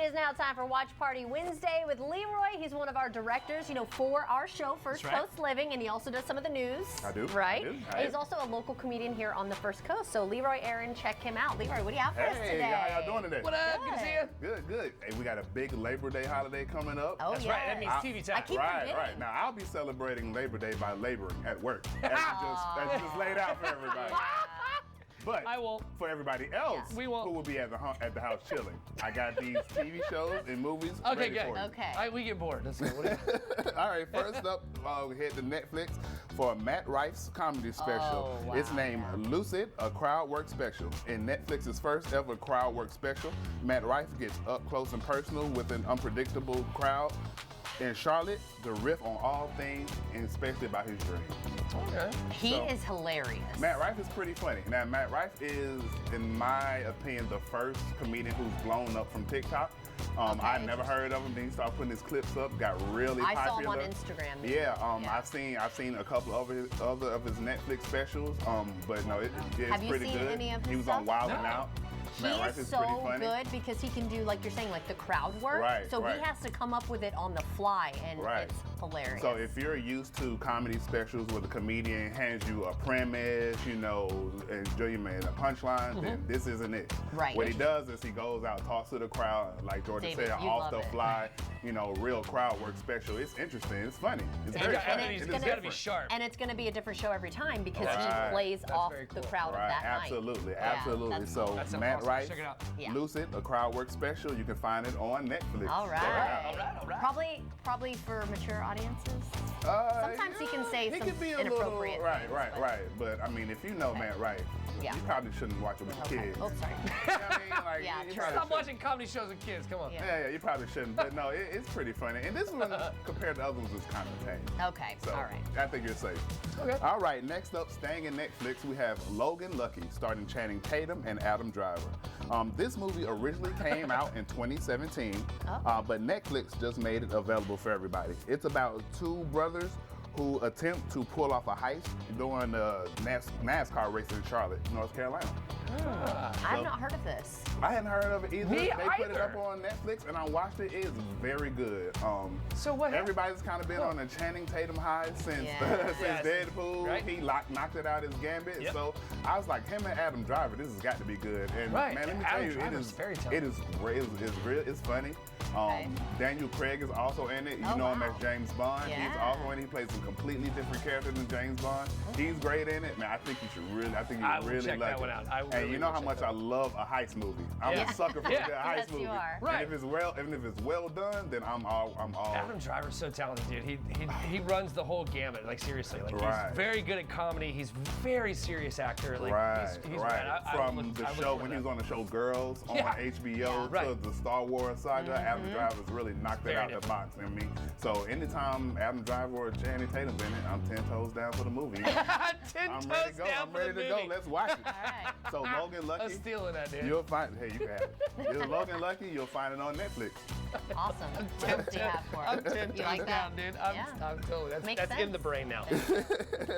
is now time for Watch Party Wednesday with Leroy. He's one of our directors, for our show, First Coast Living, and he also does some of the news. I do. Right? I do. He's also a local comedian here on the First Coast. So Leroy Aaron, check him out. Leroy, what do you have for us today? Hey, how y'all doing today? What up? Good to see you. Good, good. Hey, we got a big Labor Day holiday coming up. Oh, That's yes. right. That means TV time. I keep Right. forgetting. Now, I'll be celebrating Labor Day by laboring at work. That's just laid out for everybody. But I won't. For everybody else We won't. who will be at the house chilling, I got these TV shows and movies Okay, ready good. for you. Okay. All right, we get bored. Let's go. What do you- All right, first up, we head to Netflix for Matt Rife's comedy special. Oh, wow, It's named Lucid, a crowd work special. In Netflix's first ever crowd work special, Matt Rife gets up close and personal with an unpredictable crowd in Charlotte to riff on all things, and especially about his dreams. Okay. He is hilarious. Matt Rife is pretty funny. Now, Matt Rife is, in my opinion, the first comedian who's blown up from TikTok. I never heard of him. Then he started putting his clips up, got really I popular. saw him on Instagram. Yeah, I've seen a couple of his Netflix specials. But no, it's Have you pretty seen good. any of his He was stuff? on Wild No. and Out. He Matt Rife is is pretty so funny. good because he can do, like you're saying, like the crowd work. Right, So right. he has to come up with it on the fly, and Right. it's hilarious. So if you're used to comedy specials where the comedian hands you a premise, and you made a punchline, then this isn't it. Right. What he does is he goes out, talks to the crowd, like Jordan David, said, you off love the it. fly, real crowd work special. It's interesting. It's funny. It's And very it's funny. gonna- It's it's got to be different. sharp. And it's going to be a different show every time because Right. he plays That's off very the cool. crowd of Right, that absolutely, night. Yeah, absolutely. that's So cool. That sounds Matt awesome. Rife, Check it out. Yeah. Lucid, a crowd work special. You can find it on Netflix. All right. All right. Probably for mature audiences. Uh, Sometimes he can say he some can be a inappropriate little, things, right. But I mean, if you know Matt Rife, Yeah. you probably shouldn't watch it with Okay. kids. Oh, sorry. You know what I mean? Like, Yeah, you true. probably Stop shouldn't. watching comedy shows with kids. Come on. Yeah. Yeah, you probably shouldn't. But no, it's pretty funny. And this one, compared to other ones, is kind of tame. Okay. So All right. I think you're safe. Okay. All right, next up, staying in Netflix, we have Logan Lucky, starring Channing Tatum and Adam Driver. This movie originally came out in 2017, but Netflix just made it available for everybody. It's about two brothers who attempt to pull off a heist during the NASCAR race in Charlotte, North Carolina. I've not heard of this. I hadn't heard of it either. Me They put it either. up on Netflix, and I watched it. It is very good. So what happened? Everybody's kind of been on a Channing Tatum high since Yeah. since Yes. Deadpool. Right. He knocked it out his gambit. Yep. So I was like, him and Adam Driver, this has got to be good. And Right. man, let me Adam tell you, Driver's very it talented. is great. It's real. It's funny. Okay. Daniel Craig is also in it. You Oh, know him wow. as James Bond. Yeah. He's also in it. He plays a completely different character than James Bond. He's great in it. Man, I think you should really. I think you I would will really check like that it. one out. I And really you know will how check much that I love a heist movie. I'm Yeah. a sucker for Yeah. a good heist Yes, you movie. are. Right. And if it's well done, then I'm all. Adam Driver's so talented, dude. He runs the whole gamut. Like seriously, like Right. he's very good at comedy. He's very serious actor. Like Right, he's right. rad. I From look- the I look show for when he that. was on the show Girls on Yeah. HBO Yeah, right. to the Star Wars saga, Adam Driver's really knocked it Very out the different. box. I mean, so anytime Adam Driver or Channing Tatum's in it, I'm 10 toes down for the movie. 10 I'm toes ready to go. down I'm for ready the to go. movie. Let's watch it. All right. So Logan I'm Lucky, stealing that, dude. you'll find. Hey, you can have it. You're Logan Lucky. You'll find it on Netflix. Awesome. What else do you have for us? I'm 10 You like toes that? down, dude. Yeah. I'm totally. Makes That's in sense. the brain now.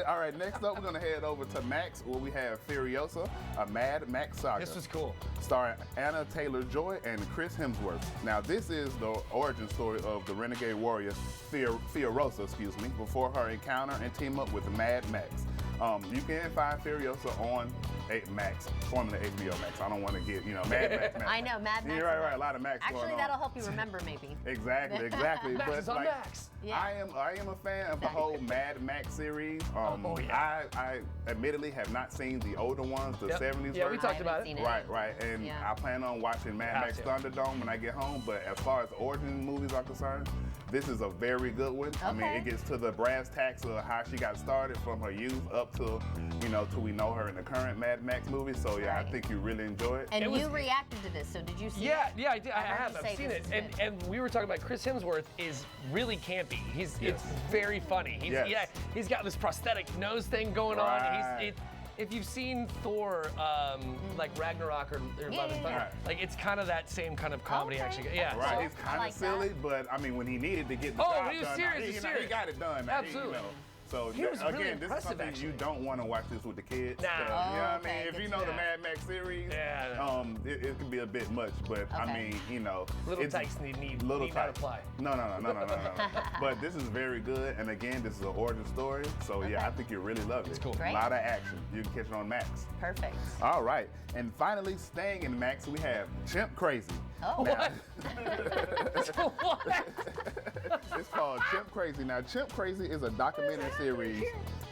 All right, next up, we're gonna head over to Max, where we have Furiosa, a Mad Max saga. This was cool. Starring Anna Taylor-Joy and Chris Hemsworth. Now, this is the origin story of the renegade warrior Furiosa, before her encounter and team up with Mad Max. You can find Furiosa on Max, formerly HBO Max. I don't want to get, Mad Max. I know, Mad Max. Yeah, right, a lot of Max Actually, going on. that'll help you remember, maybe. Exactly. Max is on Max. Yeah. I am a fan of the whole Mad Max series. Oh, yeah. I admittedly have not seen the older ones, the Yep. 70s Yeah, we version. talked about seen it. Right. And Yeah. I plan on watching Mad Have Max to. Thunderdome when I get home. But as far as origin movies are concerned, this is a very good one. I mean, Okay. it gets to the brass tacks of how she got started from her youth up to, till we know her in the current Mad Max movie. So yeah, Right. I think you really enjoy it. And It you was- reacted to this, so did you see Yeah, it? yeah, I did. I heard have. you say I've seen this it, is and we were talking about Chris Hemsworth is really campy. It's very funny. Yes. He's got this prosthetic nose thing going on. Right. If you've seen Thor, like Ragnarok or Love and yeah, Thunder, yeah. like it's kind of that same kind of comedy Okay. actually. Yeah. Right, so- it's kind of like silly, that. but I mean, when he needed to get the Oh, job when he was done, serious, he, he's he serious. got it done. Absolutely. So He was really again, this is impressive, something you actually. don't want to watch this with the kids. Nah. 'cause, you know what I okay, mean? If good you to know the know. Mad Max series, Yeah. it can be a bit much. But I Okay. mean, you know, Little it's Tykes need little not Tykes. apply. No. But this is very good, and again, this is an origin story. So yeah, Okay. I think you'll really love it. It's cool. Great. A lot of action. You can catch it on Max. Perfect. All right, and finally, staying in Max, we have Chimp Crazy. Oh, Now, What? it's called Chimp Crazy. Now, Chimp Crazy is a documentary series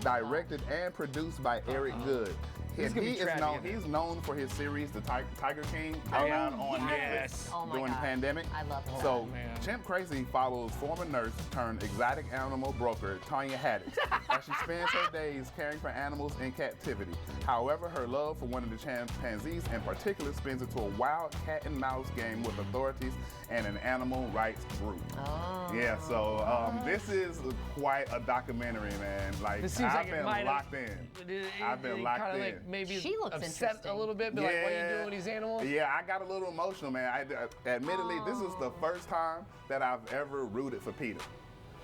directed and produced by Eric Good. This is And gonna be trappy, isn't it? he's known for his series, The Tiger King, came out on yes. Netflix Oh my during the God. pandemic. I love that. So, man. Chimp Crazy follows former nurse turned exotic animal broker Tanya Haddock as she spends her days caring for animals in captivity. However, her love for one of the chimpanzees in particular spins into a wild cat and mouse game with authorities and an animal rights group. Oh. Yeah, so this is quite a documentary, man. Like, This seems I've like it been might have- locked in. I've been locked kinda in. like maybe She looks upset interesting. a little bit, but like, what are you doing with these animals? Yeah, I got a little emotional, man. Admittedly, this is the first time that I've ever rooted for PETA.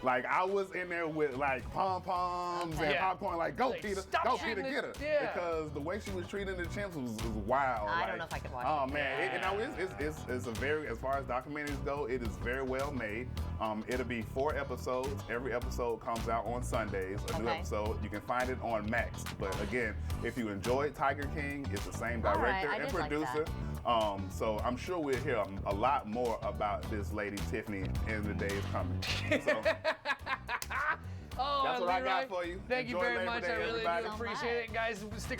Like, I was in there with like pom-poms and Yeah. popcorn, like, go Like, PETA, stop go shooting PETA, get her. the- yeah. Because the way she was treating the chimps was wild. I like, don't know if I could watch Oh it. man, it's a very, as far as documentaries go, it is very well made. It'll be 4 episodes. Every episode comes out on Sundays. A new Okay. episode. You can find it on Max. But again, if you enjoyed Tiger King, it's the same All right, director I and did like producer. that. So I'm sure we'll hear a lot more about this lady Tiffany in the days coming. So Oh, That's what I got Leroy, for you. Thank you Enjoy very Labor much. Day, I really everybody. do So appreciate it, guys. Stick around.